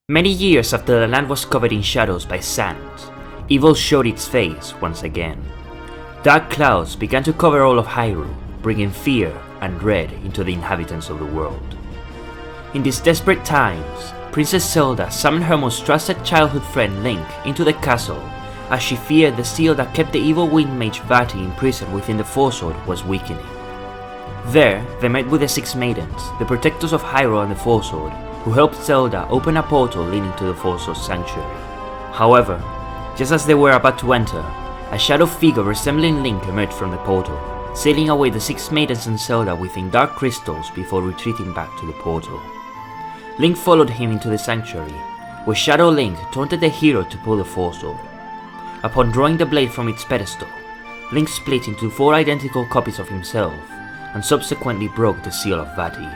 Many years after the land was covered in shadows by sand, evil showed its face once again. Dark clouds began to cover all of Hyrule, bringing fear and dread into the inhabitants of the world. In these desperate times, Princess Zelda summoned her most trusted childhood friend Link into the castle, as she feared the seal that kept the evil wind mage Vati imprisoned within the Forsword was weakening. There, they met with the Six Maidens, the protectors of Hyrule and the Forsword, who helped Zelda open a portal leading to the Forsword Sanctuary. However, just as they were about to enter, a shadow figure resembling Link emerged from the portal, sailing away the Six Maidens and Zelda within dark crystals before retreating back to the portal. Link followed him into the sanctuary, where Shadow Link taunted the hero to pull the Forsword. Upon drawing the blade from its pedestal, Link split into 4 identical copies of himself, and subsequently broke the seal of Vati,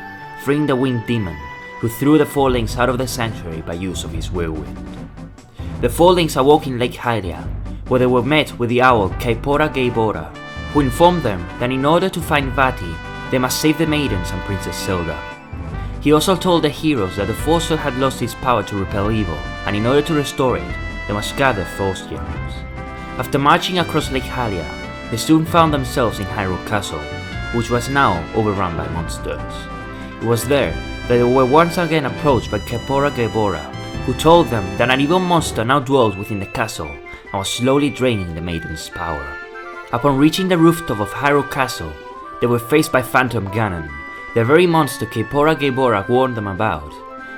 freeing the winged demon, who threw the 4 links out of the sanctuary by use of his whirlwind. The 4 links awoke in Lake Hylia, where they were met with the owl Kaepora Gaebora, who informed them that in order to find Vati, they must save the maidens and Princess Zelda. He also told the heroes that the Forsword had lost its power to repel evil, and in order to restore it, they must gather Force Gems. After marching across Lake Hylia, they soon found themselves in Hyrule Castle, which was now overrun by monsters. It was there that they were once again approached by Kaepora Gaebora, who told them that an evil monster now dwelled within the castle and was slowly draining the maiden's power. Upon reaching the rooftop of Hyrule Castle, they were faced by Phantom Ganon, the very monster Kaepora Gaebora warned them about,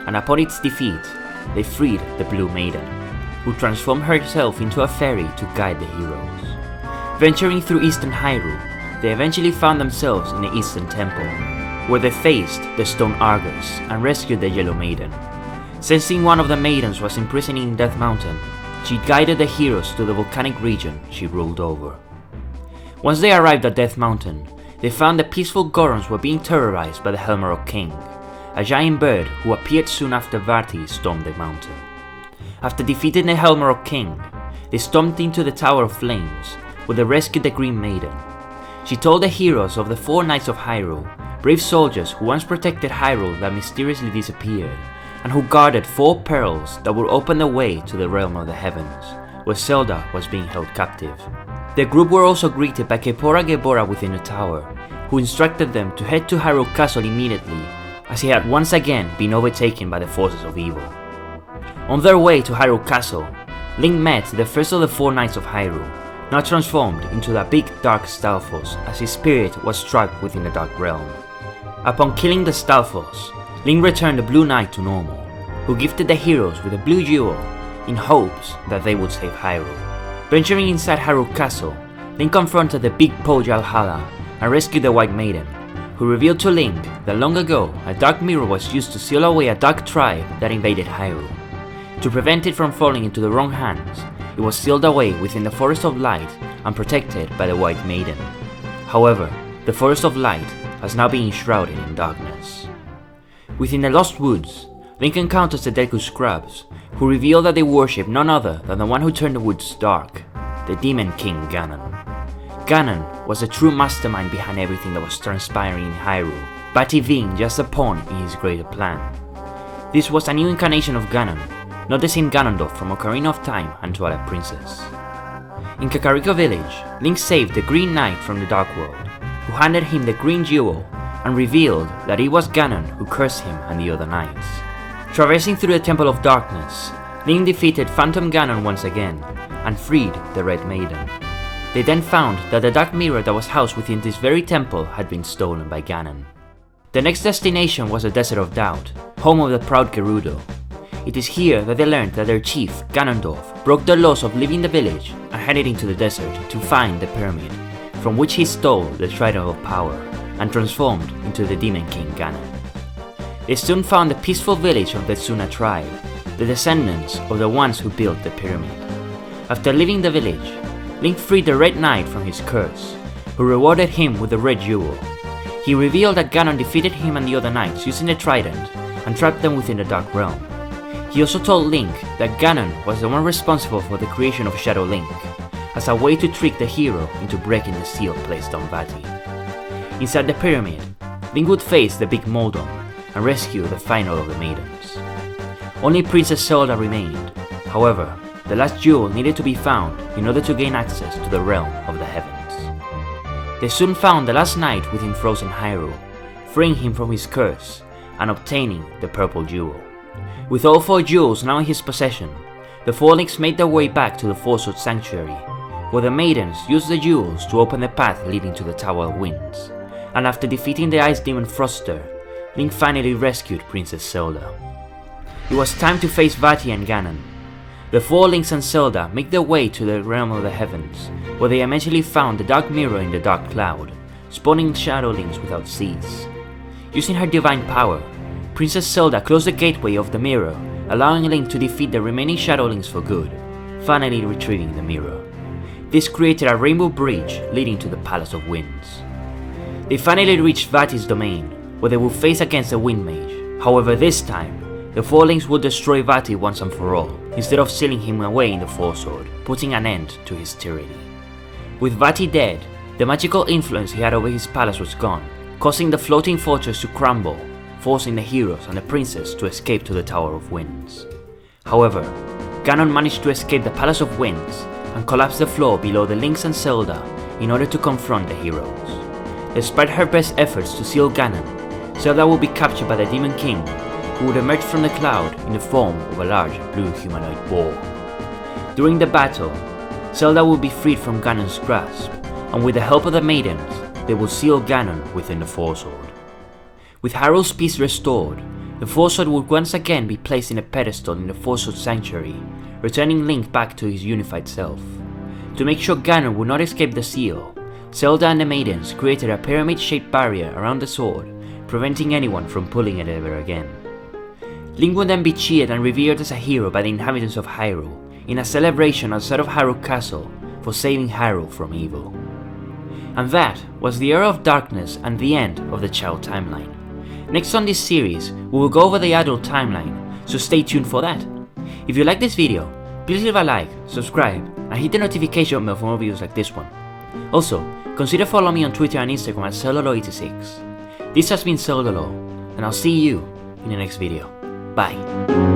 and upon its defeat, they freed the Blue Maiden, who transformed herself into a fairy to guide the heroes. Venturing through Eastern Hyrule, they eventually found themselves in the Eastern Temple, where they faced the Stone Argus and rescued the Yellow Maiden. Sensing one of the maidens was imprisoned in Death Mountain, she guided the heroes to the volcanic region she ruled over. Once they arrived at Death Mountain, they found the peaceful Gorons were being terrorized by the Helmarok King, a giant bird who appeared soon after Vati stormed the mountain. After defeating the Helmarok King, they stormed into the Tower of Flames, where they rescued the Green Maiden. She told the heroes of the 4 Knights of Hyrule, brave soldiers who once protected Hyrule that mysteriously disappeared, and who guarded 4 pearls that would open the way to the realm of the heavens, where Zelda was being held captive. The group were also greeted by Kaepora Gaebora within the tower, who instructed them to head to Hyrule Castle immediately, as he had once again been overtaken by the forces of evil. On their way to Hyrule Castle, Link met the first of the 4 Knights of Hyrule, now transformed into a big dark Stalfos as his spirit was trapped within the Dark Realm. Upon killing the Stalfos, Link returned the Blue Knight to normal, who gifted the heroes with a blue jewel in hopes that they would save Hyrule. Venturing inside Hyrule Castle, Link confronted the big Poe Jalhala and rescued the White Maiden, who revealed to Link that long ago a dark mirror was used to seal away a dark tribe that invaded Hyrule. To prevent it from falling into the wrong hands, it was sealed away within the Forest of Light and protected by the White Maiden. However, the Forest of Light has now been shrouded in darkness. Within the Lost Woods, Link encounters the Deku Scrubs, who reveal that they worship none other than the one who turned the woods dark, the Demon King Ganon. Ganon was the true mastermind behind everything that was transpiring in Hyrule, Vati being just a pawn in his greater plan. This was a new incarnation of Ganon, not the same Ganondorf from Ocarina of Time and Twilight Princess. In Kakariko Village, Link saved the Green Knight from the Dark World, who handed him the Green Jewel and revealed that it was Ganon who cursed him and the other knights. Traversing through the Temple of Darkness, Link defeated Phantom Ganon once again and freed the Red Maiden. They then found that the Dark Mirror that was housed within this very temple had been stolen by Ganon. The next destination was the Desert of Doubt, home of the proud Gerudo. It is here that they learned that their chief, Ganondorf, broke the laws of leaving the village and headed into the desert to find the pyramid, from which he stole the Trident of Power and transformed into the Demon King Ganon. They soon found the peaceful village of the Tsuna tribe, the descendants of the ones who built the pyramid. After leaving the village, Link freed the Red Knight from his curse, who rewarded him with the Red Jewel. He revealed that Ganon defeated him and the other knights using the Trident and trapped them within the Dark Realm. He also told Link that Ganon was the one responsible for the creation of Shadow Link, as a way to trick the hero into breaking the seal placed on Vati. Inside the pyramid, Link would face the Big Moldon and rescue the final of the maidens. only Princess Zelda remained. However, the last jewel needed to be found in order to gain access to the realm of the heavens. They soon found the last knight within frozen Hyrule, freeing him from his curse and obtaining the purple jewel. With all 4 jewels now in his possession, the 4 links made their way back to the Four-Sword Sanctuary, where the maidens used the jewels to open the path leading to the Tower of Winds, and after defeating the Ice Demon Froster, Link finally rescued Princess Zelda. It was time to face Vaati and Ganon. The 4 Links and Zelda make their way to the realm of the heavens, where they eventually found the Dark Mirror in the Dark Cloud, spawning Shadow Links without cease. Using her divine power, Princess Zelda closed the gateway of the mirror, allowing Link to defeat the remaining Shadow Links for good, finally retrieving the mirror. This created a rainbow bridge leading to the Palace of Winds. They finally reached Vaati's domain, where they will face against the Wind Mage. However, this time, the 4 Links will destroy Vaati once and for all, instead of sealing him away in the Four-Sword, putting an end to his tyranny. With Vaati dead, the magical influence he had over his palace was gone, causing the floating fortress to crumble, forcing the heroes and the princess to escape to the Tower of Winds. However, Ganon managed to escape the Palace of Winds and collapse the floor below the Links and Zelda in order to confront the heroes. Despite her best efforts to seal Ganon, Zelda will be captured by the Demon King, who would emerge from the cloud in the form of a large blue humanoid ball. During the battle, Zelda will be freed from Ganon's grasp, and with the help of the maidens, they will seal Ganon within the Four-Sword. With Hyrule's peace restored, the Four-Sword will once again be placed in a pedestal in the Four-Sword Sanctuary, returning Link back to his unified self. To make sure Ganon would not escape the seal, Zelda and the maidens created a pyramid-shaped barrier around the sword, preventing anyone from pulling it ever again. Link would then be cheered and revered as a hero by the inhabitants of Hyrule, in a celebration outside of Hyrule Castle for saving Hyrule from evil. And that was the era of darkness and the end of the child timeline. Next on this series, we will go over the adult timeline, so stay tuned for that. If you like this video, please leave a like, subscribe, and hit the notification bell for more videos like this one. Also, consider following me on Twitter and Instagram at Zelda Lore 86. This has been Zelda Lore, and I'll see you in the next video. Bye.